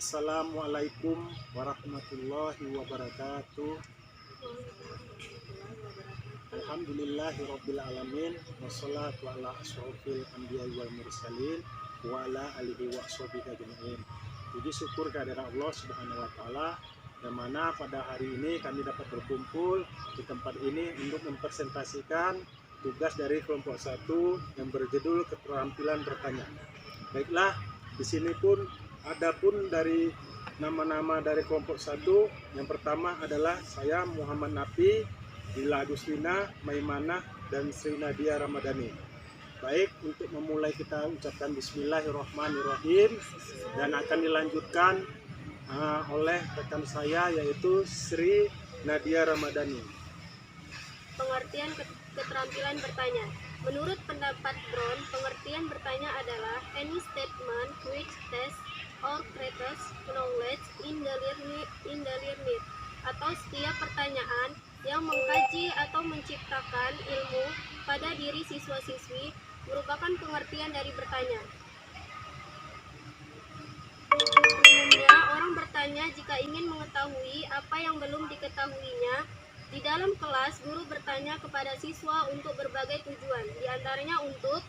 Assalamualaikum warahmatullahi wabarakatuh. Alhamdulillahirabbil alamin wassalatu ala asyrofil anbiya'i wal mursalin wa ala alihi wa sahbihi ajmain. Puji syukur kehadirat Allah Subhanahu wa taala yang mana pada hari ini kami dapat berkumpul di tempat ini untuk mempresentasikan tugas dari kelompok 1 yang berjudul keterampilan bertanya. Baiklah, di sini pun dari nama-nama dari kelompok 1, yang pertama adalah saya Muhammad Nafi, Lila Agustina, Maimanah, dan Sri Nadia Ramadhani. Baik, untuk memulai kita ucapkan Bismillahirrahmanirrahim dan akan dilanjutkan oleh rekan saya yaitu Sri Nadia Ramadhani. Pengertian keterampilan bertanya. Menurut pendapat Brown, pengertian bertanya adalah any statement which tests or creates knowledge in the learner, atau setiap pertanyaan yang mengkaji atau menciptakan ilmu pada diri siswa-siswi merupakan pengertian dari bertanya. Umumnya, orang bertanya jika ingin mengetahui apa yang belum diketahuinya. Di dalam kelas, guru bertanya kepada siswa untuk berbagai tujuan, diantaranya untuk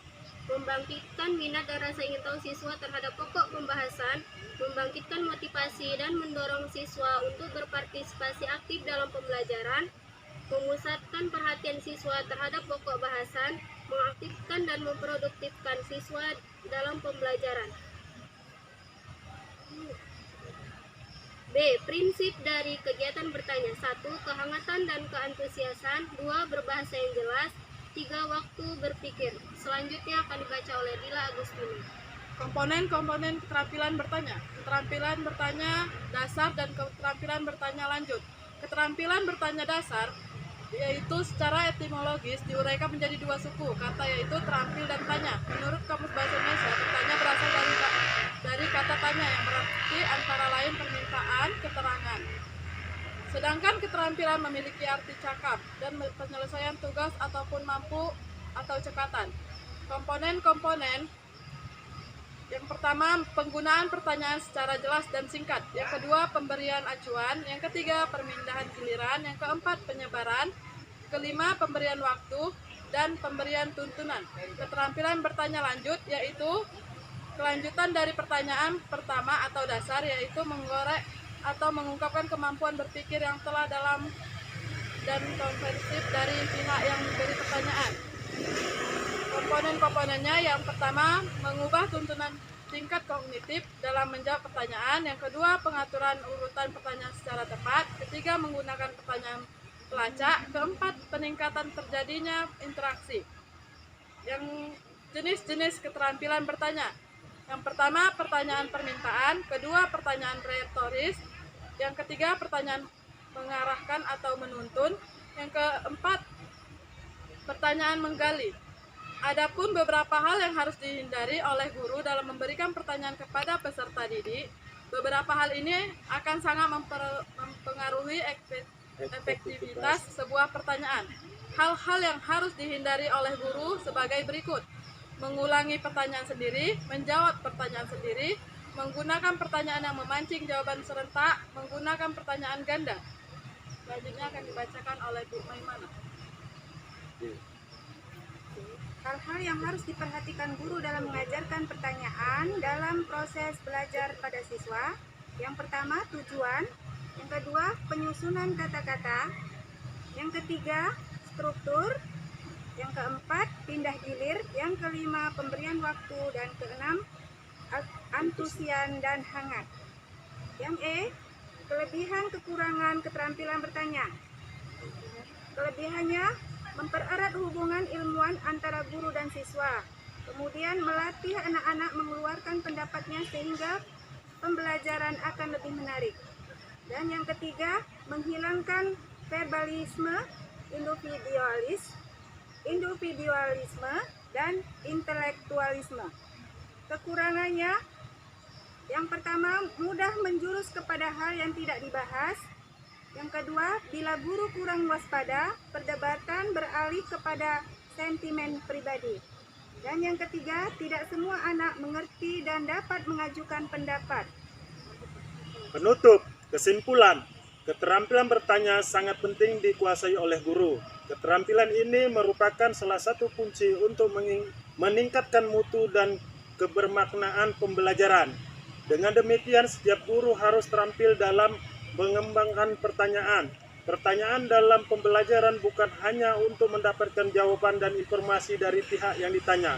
membangkitkan minat dan rasa ingin tahu siswa terhadap pokok pembahasan, membangkitkan motivasi dan mendorong siswa untuk berpartisipasi aktif dalam pembelajaran, memusatkan perhatian siswa terhadap pokok bahasan, mengaktifkan dan memproduktifkan siswa dalam pembelajaran. B. Prinsip dari kegiatan bertanya. 1. Kehangatan dan keantusiasan. 2. Berbahasa yang jelas. 3. Waktu berpikir. Selanjutnya akan dibaca oleh Lila Agustina. Komponen-komponen keterampilan bertanya. Keterampilan bertanya dasar dan keterampilan bertanya lanjut. Keterampilan bertanya dasar yaitu secara etimologis diuraikan menjadi dua suku kata, yaitu terampil dan tanya. Menurut Kamus Bahasa Indonesia, bertanya berasal dari kata tanya yang berarti antara lain permintaan, keterangan. Sedangkan keterampilan memiliki arti cakap dan penyelesaian tugas ataupun mampu atau cekatan. Komponen-komponen: yang pertama, penggunaan pertanyaan secara jelas dan singkat. Yang kedua, pemberian acuan. Yang ketiga, permindahan giliran. Yang keempat, penyebaran. Kelima, pemberian waktu dan pemberian tuntunan. Keterampilan bertanya lanjut yaitu kelanjutan dari pertanyaan pertama atau dasar, yaitu menggorek atau mengungkapkan kemampuan berpikir yang telah dalam dan komprehensif dari pihak yang memberi pertanyaan. Komponen-komponennya: yang pertama, mengubah tuntunan tingkat kognitif dalam menjawab pertanyaan. Yang kedua, pengaturan urutan pertanyaan secara tepat. Ketiga, menggunakan pertanyaan pelacak. Keempat, peningkatan terjadinya interaksi. Yang jenis-jenis keterampilan bertanya: yang pertama, pertanyaan permintaan. Kedua, pertanyaan retoris. Yang ketiga, pertanyaan mengarahkan atau menuntun. Yang keempat, pertanyaan menggali. Adapun beberapa hal yang harus dihindari oleh guru dalam memberikan pertanyaan kepada peserta didik. Beberapa hal ini akan sangat mempengaruhi efektivitas sebuah pertanyaan. Hal-hal yang harus dihindari oleh guru sebagai berikut: mengulangi pertanyaan sendiri, menjawab pertanyaan sendiri, menggunakan pertanyaan yang memancing jawaban serentak, menggunakan pertanyaan ganda. Selanjutnya akan dibacakan oleh Bu Maimanah. Hal-hal yang harus diperhatikan guru dalam mengajarkan pertanyaan dalam proses belajar pada siswa. Yang pertama, tujuan. Yang kedua, penyusunan kata-kata. Yang ketiga, struktur. Yang keempat, pindah gilir. Yang kelima, pemberian waktu. Dan keenam, antusian dan hangat. Yang E, kelebihan kekurangan keterampilan bertanya. Kelebihannya: mempererat hubungan ilmuwan antara guru dan siswa, kemudian melatih anak-anak mengeluarkan pendapatnya sehingga pembelajaran akan lebih menarik. Dan yang ketiga, menghilangkan verbalisme, individualisme, dan intelektualisme. Kekurangannya: yang pertama, mudah menjurus kepada hal yang tidak dibahas. Yang kedua, bila guru kurang waspada, perdebatan beralih kepada sentimen pribadi. Dan yang ketiga, tidak semua anak mengerti dan dapat mengajukan pendapat. Penutup, kesimpulan, keterampilan bertanya sangat penting dikuasai oleh guru. Keterampilan ini merupakan salah satu kunci untuk meningkatkan mutu dan kebermaknaan pembelajaran. Dengan demikian, setiap guru harus terampil dalam mengembangkan pertanyaan. Pertanyaan dalam pembelajaran bukan hanya untuk mendapatkan jawaban dan informasi dari pihak yang ditanya.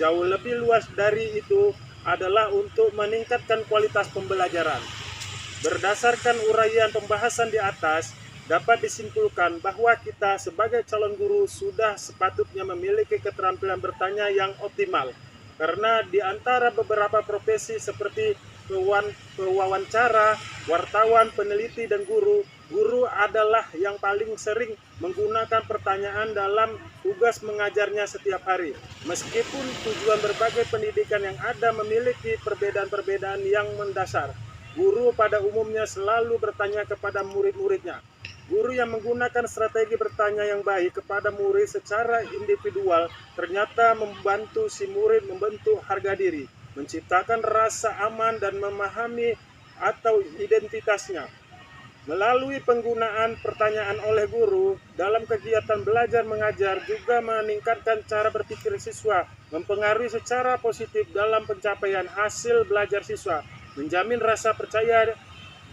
Jauh lebih luas dari itu adalah untuk meningkatkan kualitas pembelajaran. Berdasarkan uraian pembahasan di atas, dapat disimpulkan bahwa kita sebagai calon guru sudah sepatutnya memiliki keterampilan bertanya yang optimal. Karena di antara beberapa profesi seperti pewawancara, wartawan, peneliti, dan guru adalah yang paling sering menggunakan pertanyaan dalam tugas mengajarnya setiap hari. Meskipun tujuan berbagai pendidikan yang ada memiliki perbedaan-perbedaan yang mendasar, guru pada umumnya selalu bertanya kepada murid-muridnya. Guru yang menggunakan strategi bertanya yang baik kepada murid secara individual ternyata membantu si murid membentuk harga diri, menciptakan rasa aman dan memahami atau identitasnya. Melalui penggunaan pertanyaan oleh guru dalam kegiatan belajar mengajar juga meningkatkan cara berpikir siswa, mempengaruhi secara positif dalam pencapaian hasil belajar siswa, menjamin rasa percaya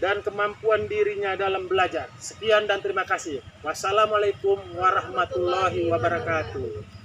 dan kemampuan dirinya dalam belajar. Sekian dan terima kasih. Wassalamualaikum warahmatullahi wabarakatuh.